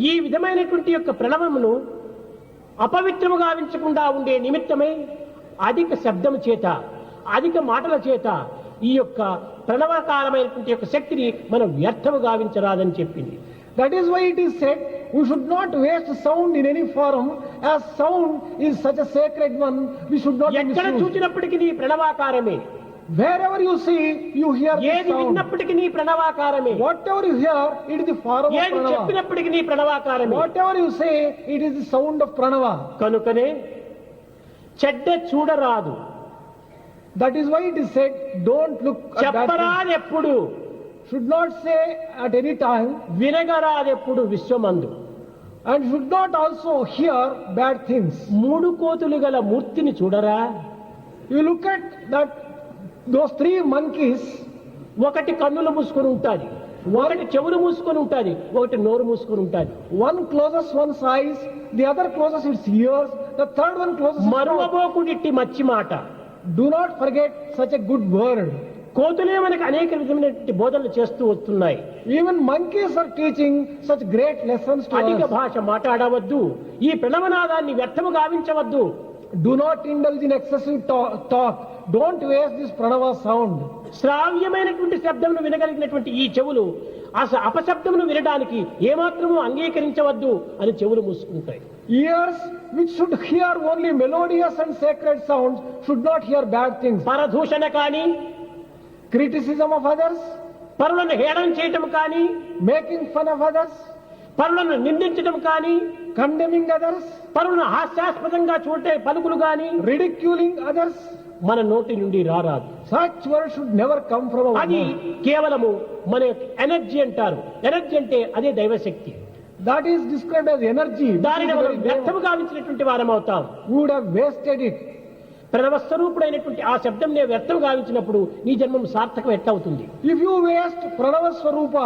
ఈ విధమైనటువంటి యొక్క ప్రణవమును అపవిత్రము గావించకుండా ఉండే నిమిత్తమై అధిక శబ్దము చేత అధిక మాటల చేత ఈ యొక్క ప్రణవకారమైనటువంటి యొక్క శక్తిని మనం వ్యర్థము గావించరాదని చెప్పింది. That is why it is said, we should not waste sound in any form, as sound is such a sacred one, we should not ఎక్కడ misuse. చూచినప్పటికీ ప్రణవాకారమే, Wherever you see, you hear the ఏది sound. విన్నప్పటికీ ప్రణవాకారమే, Whatever you hear, it is the form of ఏది pranava. చెప్పినప్పటికీ ప్రణవాకారమే. Whatever you say, it is the sound of pranava. కనుకనే చెడ్డ చూడరాదు, That is why it is said, don't look at bad things. చెప్పరాదెప్పుడు, Should not say at any time, వినగరాదెప్పుడు విశ్వమందు. and should not also hear bad things. మూడు కోతులు గల మూర్తిని చూడరా. You look at that, those three monkeys, ఒకటి కన్నులు మూసుకొని ఉంటాది, ఒకటి చెవులు మూసుకొని ఉంటాది, ఒకటి నోరు మూసుకొని ఉంటాది. one closes one's eyes, the other closes its ears, the third one closes its mouth. మరువబోకుడిట్టి మచ్చి మాట. Do not forget such a good word. కోతులే మనకు అనేక విధమైనటువంటి బోధనలు చేస్తూ వస్తున్నాయి. Even monkeys are teaching such great lessons to అధిక us. భాష మాట్లాడవద్దు, ఈ ప్రణవనాదాన్ని వ్యర్థము గావించవద్దు. Do not indulge in excessive talk. Don't waste this pranava sound. శ్రావ్యమైనటువంటి శబ్దమును వినగలిగినటువంటి ఈ చెవులు అపశబ్దమును వినడానికి ఏమాత్రము అంగీకరించవద్దు అని చెవులు మూసుకుంటాయి. Ears which should hear only melodious and sacred sounds should not hear bad things. పరదూషణ కానీ, Criticism of others, పరులను హేళన చేయటం కానీ, making fun of others, పరులను నిందించడం కానీ, condemning others, పరులను హాస్యాస్పదంగా చూడే పలుకులు కానీ ridiculing others, మన నోటి నుండి రారాదు. such words should never come from our అది mouth. కేవలము మన ఎనర్జీ అంటారు. ఎనర్జీ అంటే అదే దైవశక్తి. That is described as energy. దానిని మనం వ్యర్థము గావించినటువంటి వారం అవుతాం. We would have wasted it. ప్రణవస్వరూపుడైనటువంటి ఆ శబ్దం నే వ్యర్థం గావించినప్పుడు నీ జన్మం సార్థకం ఎట్లవుతుంది? If you waste Pranava Swarupa,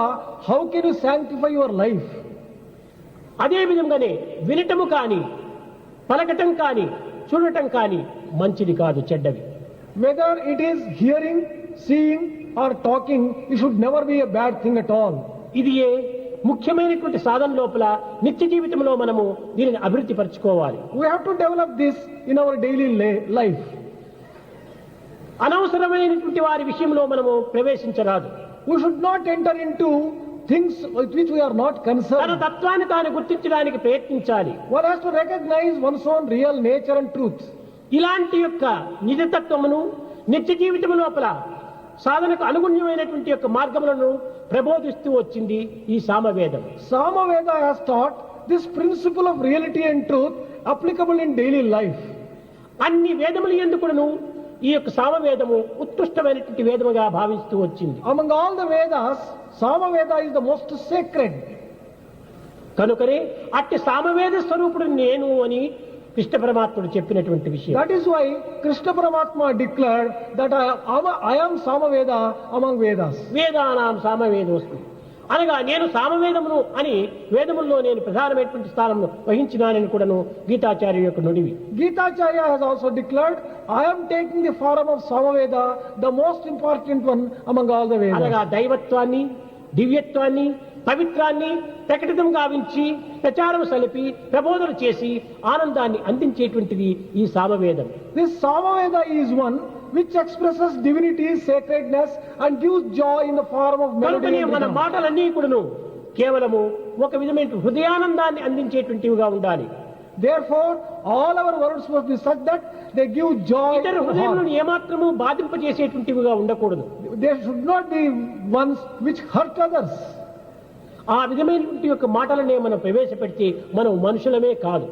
how can you sanctify your life? అదే విధంగానే వినటము కానీ, పలకటం కానీ, చూడటం కానీ మంచిది కాదు, చెడ్డవి. Whether it is hearing, seeing or talking, it should never be a bad thing at all. ఇది ముఖ్యమైనటువంటి సాధన లోపల నిత్య జీవితంలో మనము దీనిని అభివృద్ధి పరచుకోవాలి. We have to develop this in our daily life. అనవసరమైనటువంటి వారి విషయంలో మనము ప్రవేశించరాదు. We should not enter into things with which we are not తన concerned. తత్వాన్ని తాను గుర్తించడానికి ప్రయత్నించాలి. One has to recognize one's own real nature and truth. ఇలాంటి యొక్క నిజతత్వమును నిత్య జీవితం లోపల సాధనకు అనుగుణ్యమైనటువంటి యొక్క మార్గములను ప్రబోధిస్తూ వచ్చింది ఈ సామవేదం. Samaveda has taught this principle of reality and truth applicable in daily life. అన్ని వేదములు ఎందుకును ఈ యొక్క సామవేదము ఉత్కృష్టమైనటువంటి వేదముగా భావిస్తూ వచ్చింది. Among all the Vedas, Samaveda is the most sacred. కనుకనే అట్టి సామవేద స్వరూపుడు నేను అని కృష్ణ పరమాత్ముడు చెప్పినటువంటి విషయం. That is why Krishna Paramatma declared that I am Samaveda among Vedas. వేదానాం సామవేదోస్మి అనగా నేను సామవేదమును అని వేదముల్లో నేను ప్రధానమైనటువంటి స్థానంలో వహించినానని కూడాను గీతాచార్య యొక్క నుడివి. Gitacharya has also declared, I am taking the form of Samaveda, the most important one among all the అనగా Vedas. దైవత్వాన్ని, దివ్యత్వాన్ని, పవిత్రాన్ని ప్రకటితం గావించి ప్రచారం సలిపి ప్రబోధన చేసి ఆనందాన్ని అందించేటువంటిది ఈ సామవేదం. This Samaveda is one which expresses divinity, sacredness and gives joy in the form of melody కనుకనే and మన rhythm. మాటలన్నీ కూడాను కేవలము ఒక విధమైన హృదయానందాన్ని అందించేటువంటివిగా ఉండాలి. Therefore, all our words must be such that they give joy ఇతర to the హృదయములను heart. ఏమాత్రము బాధింపజేసేటువంటివిగా ఉండకూడదు. They should not be ones which hurt others. ఆ విధమైనటువంటి యొక్క మాటలనే మనం ప్రవేశపెడితే మనం మనుషులమే కాదు.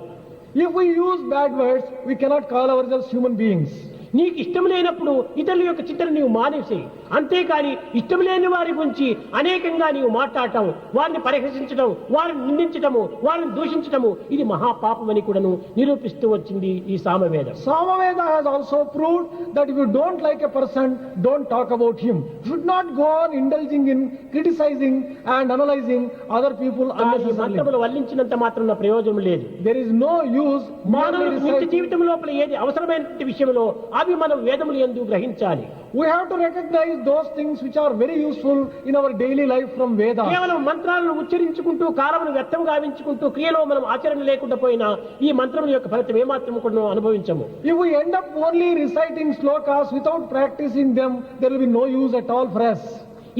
If we use bad words, we cannot call ourselves human beings. నీకు ఇష్టం లేనప్పుడు ఇతరుల యొక్క చింతన నీవు మానేసి, అంతేకాని ఇష్టం లేని వారి గురించి అనేకంగా నీవు మాట్లాడటం, వారిని పరిహసించడం, వారిని నిందించటము, వారిని దూషించటము ఇది మహాపాపమని కూడాను నిరూపిస్తూ వచ్చింది ఈ సామవేదం. Samaveda has also proved that if you don't like a person, don't talk about him. You should not go on indulging in criticizing and analyzing other people ఈ unnecessarily. మంత్రములు వల్లించినంత మాత్రం ప్రయోజనం లేదు. There is no use. మానవులకు నిత్య merely జీవితం లోపల ఏది అవసరమైనటువంటి విషయంలో అవి మనం వేదములు యందు గ్రహించాలి. We have to recognize those things which are very useful in our daily life from Vedas. కేవలం మంత్రాలను ఉచ్చరించుకుంటూ కాలమును వ్యర్థం గావించుకుంటూ క్రియలో మనం ఆచరణ లేకుండా పోయినా ఈ మంత్రముల యొక్క ఫలితం ఏమాత్రం కూడా అనుభవించము. If we end up only reciting slokas without practicing them, there will be no use at all for us.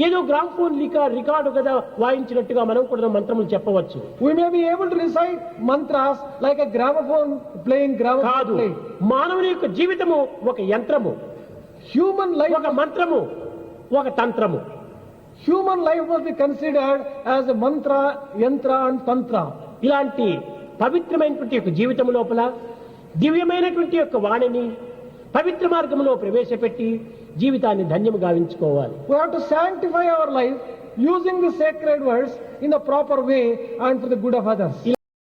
ఏదో గ్రామ్ఫోన్ రికార్డు కదా వాయించినట్టుగా మనం కూడా మంత్రములు చెప్పవచ్చు. We may be able to recite mantras like a gramophone playing gramophone కాదు, play. మానవుని యొక్క జీవితము ఒక యంత్రము, Human life, ఒక మంత్రము, ఒక తంత్రము. human life must be considered as a mantra, yantra and tantra. ఇలాంటి పవిత్రమైనటువంటి యొక్క జీవితం లోపల దివ్యమైనటువంటి యొక్క వాణిని పవిత్ర మార్గంలో ప్రవేశపెట్టి జీవితాన్ని ధన్యము గావించుకోవాలి. We have to sanctify our life using the sacred words in the proper way and for the good of others.